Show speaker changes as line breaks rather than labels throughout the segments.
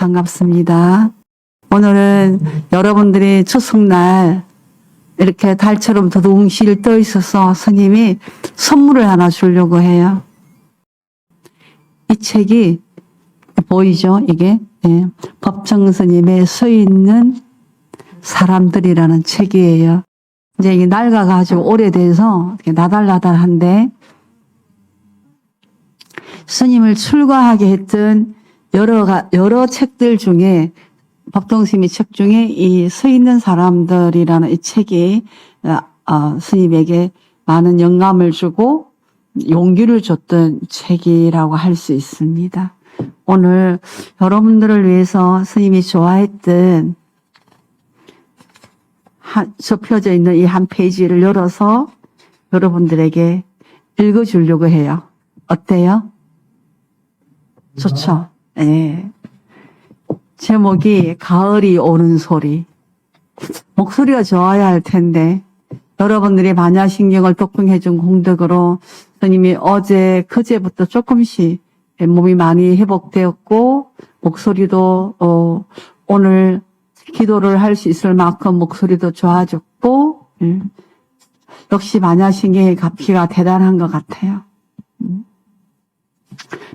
반갑습니다. 오늘은 여러분들이 추석날 이렇게 달처럼 두둥실 떠 있어서 스님이 선물을 하나 주려고 해요. 이 책이 보이죠? 이게 법정 스님의 서 있는 사람들이라는 책이에요. 이제 이게 낡아가지고 오래돼서 나달나달한데 스님을 출가하게 했던 여러 책들 중에 법정스님의 책 중에 이 서 있는 사람들이라는 이 책이 스님에게 많은 영감을 주고 용기를 줬던 책이라고 할 수 있습니다. 오늘 여러분들을 위해서 스님이 좋아했던 접혀져 있는 이 한 페이지를 열어서 여러분들에게 읽어주려고 해요. 어때요? 좋죠? 네. 제목이 가을이 오는 소리. 목소리가 좋아야 할 텐데 여러분들이 반야신경을 독풍해준 공덕으로 스님이 어제 그제부터 조금씩 몸이 많이 회복되었고 목소리도 오늘 기도를 할 수 있을 만큼 목소리도 좋아졌고 역시 반야신경의 가피가 대단한 것 같아요.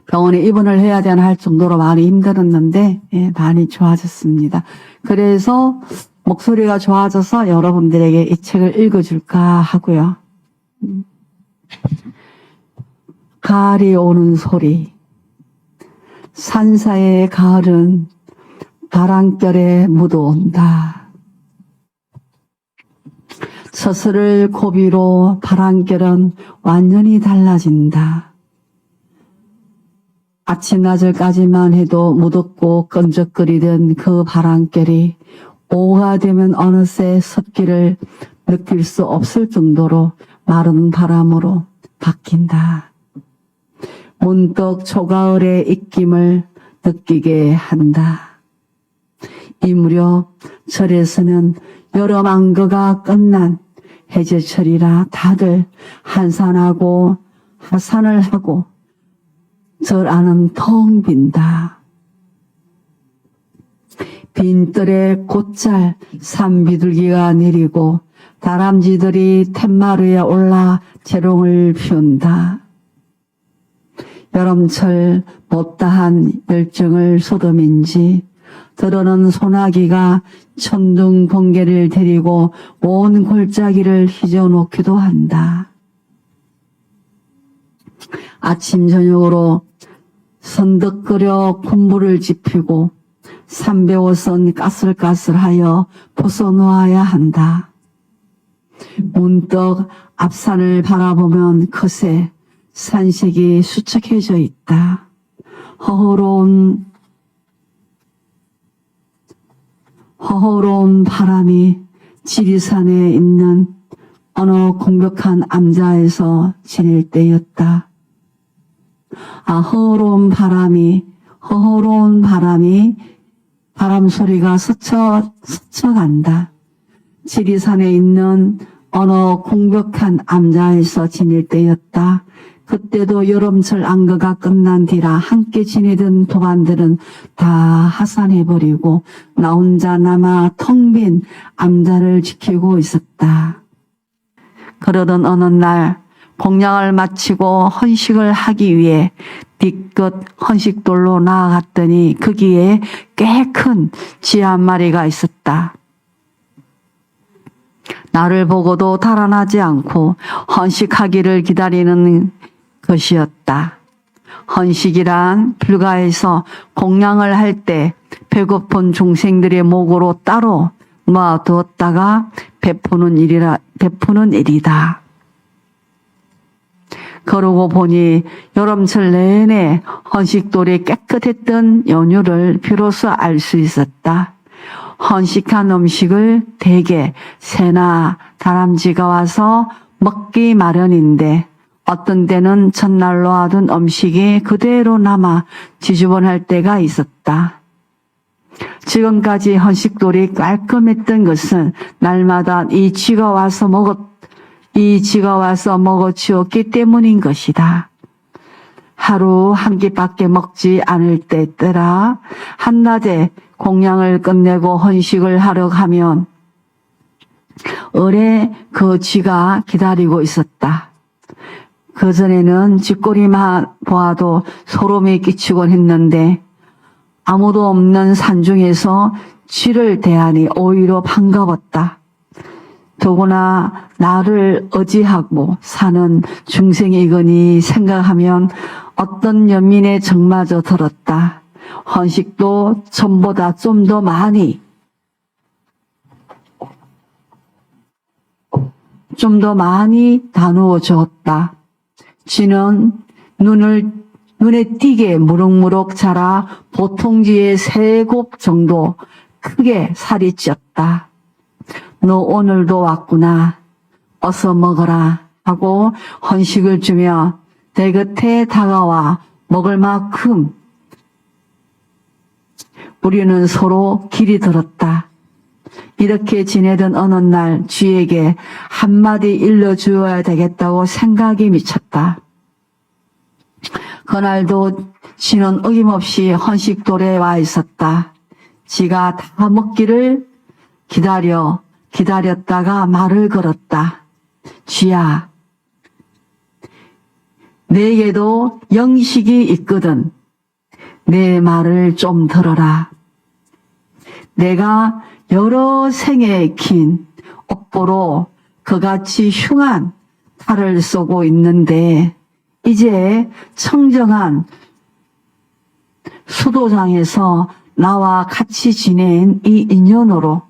병원에 입원을 해야 되나 할 정도로 많이 힘들었는데 많이 좋아졌습니다. 그래서 목소리가 좋아져서 여러분들에게 이 책을 읽어줄까 하고요. 가을이 오는 소리. 산사의 가을은 바람결에 묻어온다. 서슬을 고비로 바람결은 완전히 달라진다. 아침 낮을까지만 해도 무덥고 끈적거리던 그 바람결이 오후가 되면 어느새 습기를 느낄 수 없을 정도로 마른 바람으로 바뀐다. 문득 초가을의 입김을 느끼게 한다. 이 무렵 절에서는 여름 안거가 끝난 해제철이라 다들 한산하고 하산을 하고 절 안은 텅 빈다. 빈뜰에 곧잘 산비둘기가 내리고 다람쥐들이 툇마루에 올라 재롱을 피운다. 여름철 못다한 열정을 쏟음인지 들어오는 소나기가 천둥 번개를 데리고 온 골짜기를 휘저어놓기도 한다. 아침 저녁으로 선덕거려 콧물을 지피고 삼배옷은 까슬까슬하여 벗어놓아야 한다. 문득 앞산을 바라보면 그새 산색이 수척해져 있다. 허허로운 바람이 지리산에 있는 어느 공격한 암자에서 지낼 때였다. 허허로운 바람이 바람 소리가 스쳐간다. 지리산에 있는 어느 공격한 암자에서 지낼 때였다. 그때도 여름철 안거가 끝난 뒤라 함께 지내던 도반들은 다 하산해버리고 나 혼자 남아 텅 빈 암자를 지키고 있었다. 그러던 어느 날 공양을 마치고 헌식을 하기 위해 뒤끝 헌식돌로 나아갔더니 거기에 꽤 큰 쥐 한 마리가 있었다. 나를 보고도 달아나지 않고 헌식하기를 기다리는 것이었다. 헌식이란 불가에서 공양을 할 때 배고픈 중생들의 목으로 따로 모아두었다가 베푸는 일이다. 그러고 보니 여름철 내내 헌식돌이 깨끗했던 연유를 비로소 알 수 있었다. 헌식한 음식을 대개 새나 다람쥐가 와서 먹기 마련인데 어떤 때는 전날로 하던 음식이 그대로 남아 지저분할 때가 있었다. 지금까지 헌식돌이 깔끔했던 것은 날마다 이 쥐가 와서 먹어치웠기 때문인 것이다. 하루 한 끼밖에 먹지 않을 때더라. 한낮에 공양을 끝내고 헌식을 하러 가면 을에 그 쥐가 기다리고 있었다. 그전에는 쥐꼬리만 보아도 소름이 끼치곤 했는데 아무도 없는 산중에서 쥐를 대하니 오히려 반가웠다. 더구나 나를 의지하고 사는 중생이거니 생각하면 어떤 연민의 정마저 들었다. 헌식도 전보다 좀 더 많이 나누어 주었다. 쥐는 눈에 띄게 무럭무럭 자라 보통 쥐의 3곱 정도 크게 살이 쪘다. 너 오늘도 왔구나. 어서 먹어라 하고 헌식을 주며 내 곁에 다가와 먹을 만큼 우리는 서로 길이 들었다. 이렇게 지내던 어느 날 쥐에게 한마디 일러주어야 되겠다고 생각이 미쳤다. 그날도 쥐는 어김없이 헌식돌에 와 있었다. 쥐가 다 먹기를 기다렸다가 말을 걸었다. 쥐야, 내게도 영식이 있거든. 내 말을 좀 들어라. 내가 여러 생에 긴 업보로 그같이 흉한 탈을 쏘고 있는데 이제 청정한 수도장에서 나와 같이 지낸 이 인연으로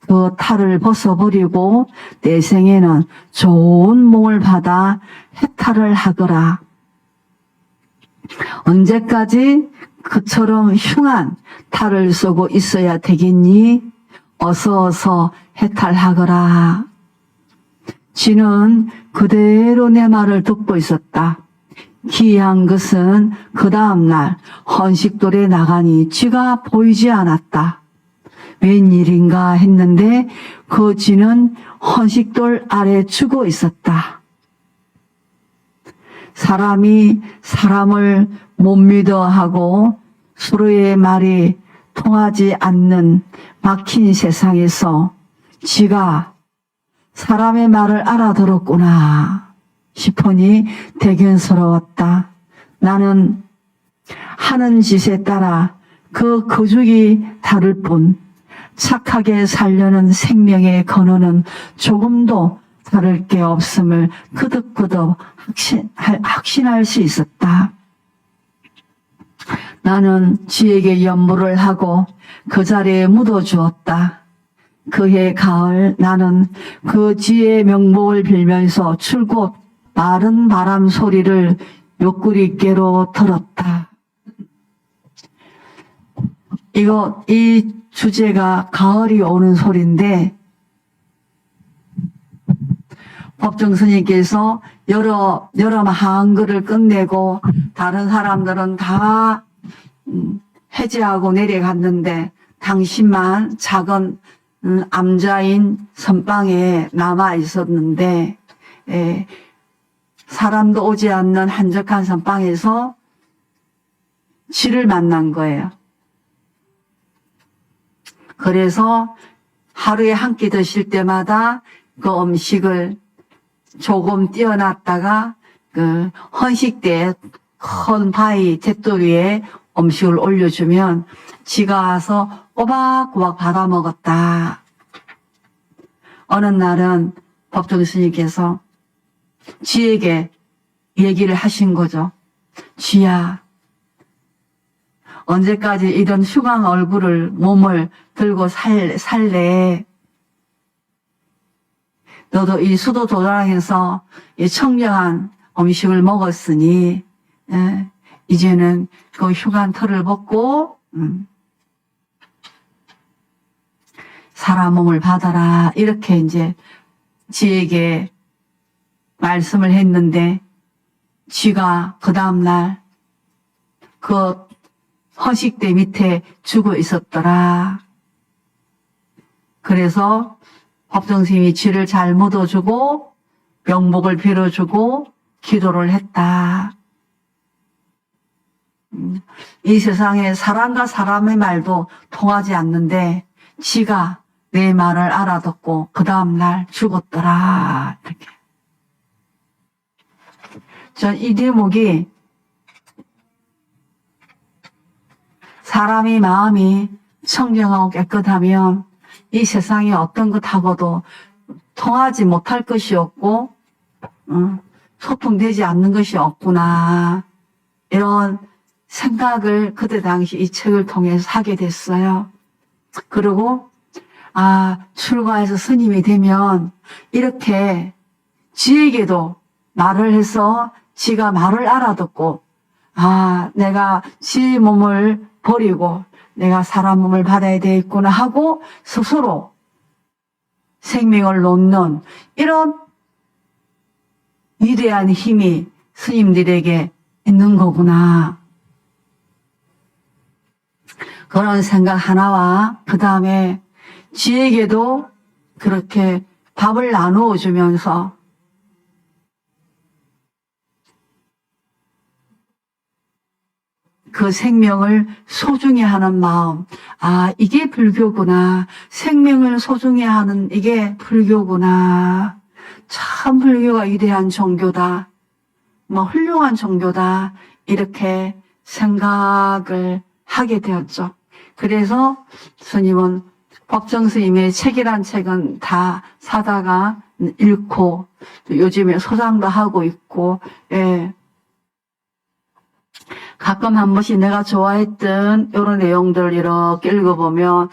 그 탈을 벗어버리고 내 생에는 좋은 몸을 받아 해탈을 하거라. 언제까지 그처럼 흉한 탈을 쏘고 있어야 되겠니? 어서 해탈하거라. 쥐는 그대로 내 말을 듣고 있었다. 기이한 것은 그 다음날 헌식돌에 나가니 쥐가 보이지 않았다. 웬일인가 했는데 그 쥐는 헌식돌 아래 죽어 있었다. 사람이 사람을 못 믿어 하고 서로의 말이 통하지 않는 막힌 세상에서 쥐가 사람의 말을 알아들었구나 싶으니 대견스러웠다. 나는 하는 짓에 따라 그 거죽이 다를 뿐 착하게 살려는 생명의 근원은 조금도 다를 게 없음을 그득그득 확신할 수 있었다. 나는 쥐에게 연물을 하고 그 자리에 묻어주었다. 그해 가을 나는 그 쥐의 명복을 빌면서 줄곧 마른 바람 소리를 옆구리께로 들었다. 이 주제가 가을이 오는 소리인데 법정 스님께서 여러 한글을 끝내고 다른 사람들은 다 해제하고 내려갔는데 당신만 작은 암자인 선방에 남아 있었는데 사람도 오지 않는 한적한 선방에서 쥐를 만난 거예요. 그래서 하루에 한 끼 드실 때마다 그 음식을 조금 띄어놨다가 그 헌식 때 큰 바위 잿돌 위에 음식을 올려주면 쥐가 와서 꼬박꼬박 받아 먹었다. 어느 날은 법정 스님께서 쥐에게 얘기를 하신 거죠. 쥐야, 언제까지 이런 흉한 몸을 들고 살래? 너도 이 수도 도장에서 이 청정한 음식을 먹었으니 이제는 그 흉한 털을 벗고 사람 몸을 받아라. 이렇게 이제 쥐에게 말씀을 했는데 쥐가 그 다음날 그 헌식대 밑에 죽어 있었더라. 그래서 법정스님이 쥐를 잘 묻어주고 명복을 빌어주고 기도를 했다. 이 세상에 사람과 사람의 말도 통하지 않는데 지가 내 말을 알아듣고 그 다음날 죽었더라. 이렇게. 전 이 대목이 사람이 마음이 청정하고 깨끗하면 이 세상에 어떤 것하고도 통하지 못할 것이 없고 소통되지 않는 것이 없구나. 이런 생각을 그때 당시 이 책을 통해서 하게 됐어요. 그리고 출가해서 스님이 되면 이렇게 지에게도 말을 해서 지가 말을 알아듣고 내가 지 몸을 버리고 내가 사람 몸을 받아야 되겠구나 하고 스스로 생명을 놓는 이런 위대한 힘이 스님들에게 있는 거구나. 그런 생각 하나와 그 다음에 지에게도 그렇게 밥을 나누어 주면서 그 생명을 소중히 하는 마음. 이게 불교구나. 생명을 소중히 하는 이게 불교구나. 참 불교가 위대한 종교다. 훌륭한 종교다. 이렇게 생각을 하게 되었죠. 그래서 스님은 법정 스님의 책이란 책은 다 사다가 읽고 요즘에 소장도 하고 있고 가끔 한 번씩 내가 좋아했던 이런 내용들을 이렇게 읽어보면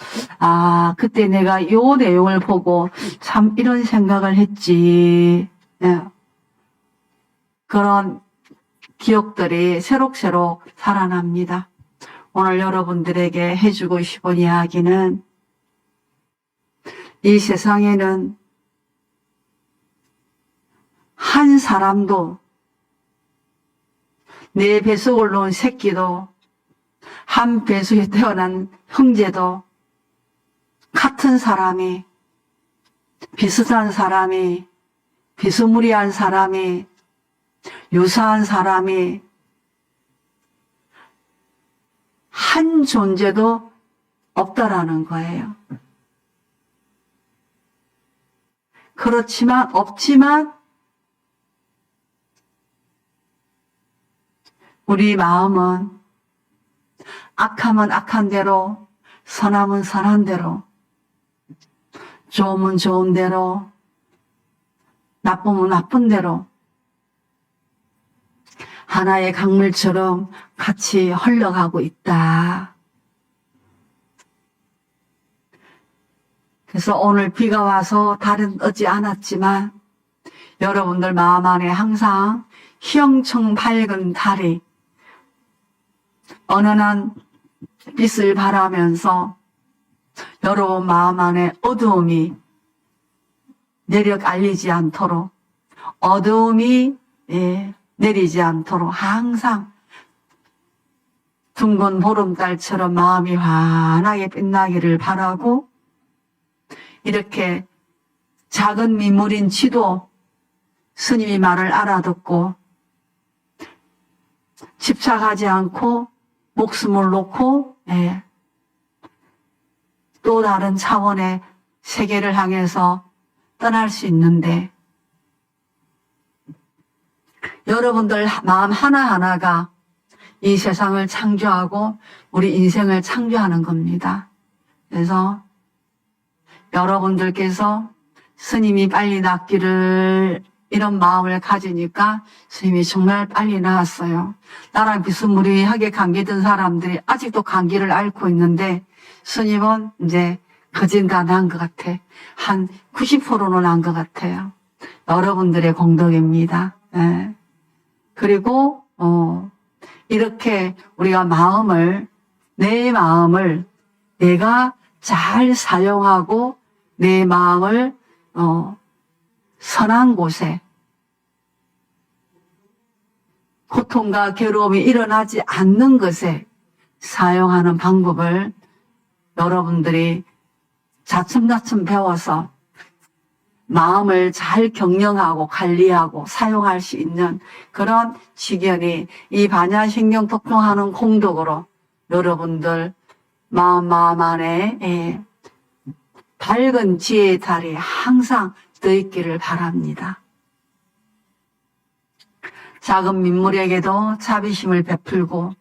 그때 내가 이 내용을 보고 참 이런 생각을 했지. 그런 기억들이 새록새록 살아납니다. 오늘 여러분들에게 해주고 싶은 이야기는 이 세상에는 한 사람도 내 뱃속을 놓은 새끼도 한 뱃속에 태어난 형제도 같은 사람이 비슷한 사람이 비스무리한 사람이 유사한 사람이 한 존재도 없다라는 거예요. 그렇지만 없지만 우리 마음은 악하면 악한 대로, 선하면 선한 대로, 좋으면 좋은 대로, 나쁘면 나쁜 대로 하나의 강물처럼 같이 흘러가고 있다. 그래서 오늘 비가 와서 달은 뜨지 않았지만 여러분들 마음 안에 항상 희영청 밝은 달이 어느 날 빛을 발하면서 여러분 마음 안에 어두움이 내려 깔리지 않도록 어두움이 내리지 않도록 항상 둥근 보름달처럼 마음이 환하게 빛나기를 바라고 이렇게 작은 민물인 지도 스님이 말을 알아듣고 집착하지 않고 목숨을 놓고 또 다른 차원의 세계를 향해서 떠날 수 있는데 여러분들 마음 하나하나가 이 세상을 창조하고 우리 인생을 창조하는 겁니다. 그래서 여러분들께서 스님이 빨리 낫기를 이런 마음을 가지니까 스님이 정말 빨리 나았어요. 나랑 비스무리하게 감기 든 사람들이 아직도 감기를 앓고 있는데 스님은 이제 거진 다 나은 것 같아. 한 90%는 나은 것 같아요. 여러분들의 공덕입니다. 그리고 이렇게 우리가 내 마음을 내가 잘 사용하고 내 마음을 선한 곳에 고통과 괴로움이 일어나지 않는 것에 사용하는 방법을 여러분들이 차츰차츰 배워서 마음을 잘 경영하고 관리하고 사용할 수 있는 그런 직연이 이 반야신경 독통하는 공덕으로 여러분들 마음 안에 밝은 지혜의 달이 항상 떠 있기를 바랍니다. 작은 민물에게도 자비심을 베풀고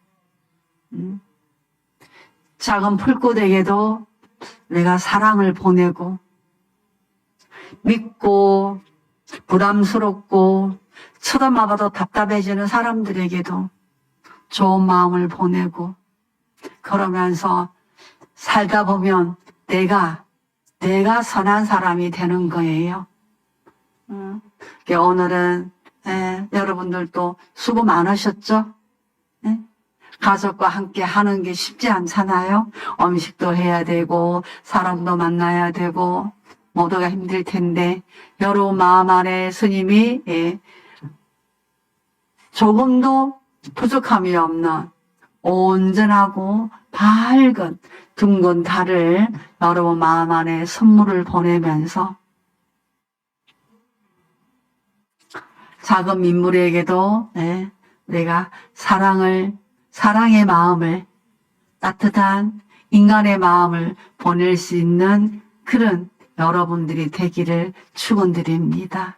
작은 풀꽃에게도 내가 사랑을 보내고 믿고 부담스럽고 쳐다봐도 답답해지는 사람들에게도 좋은 마음을 보내고 그러면서 살다 보면 내가 선한 사람이 되는 거예요. 오늘은 여러분들도 수고 많으셨죠? 가족과 함께 하는 게 쉽지 않잖아요. 음식도 해야 되고 사람도 만나야 되고 모두가 힘들 텐데 여러분 마음 안에 스님이 조금도 부족함이 없는 온전하고 밝은 둥근 달을 여러분 마음 안에 선물을 보내면서 작은 민물에게도 우리가 사랑의 마음을 따뜻한 인간의 마음을 보낼 수 있는 그런 여러분들이 되기를 축원드립니다.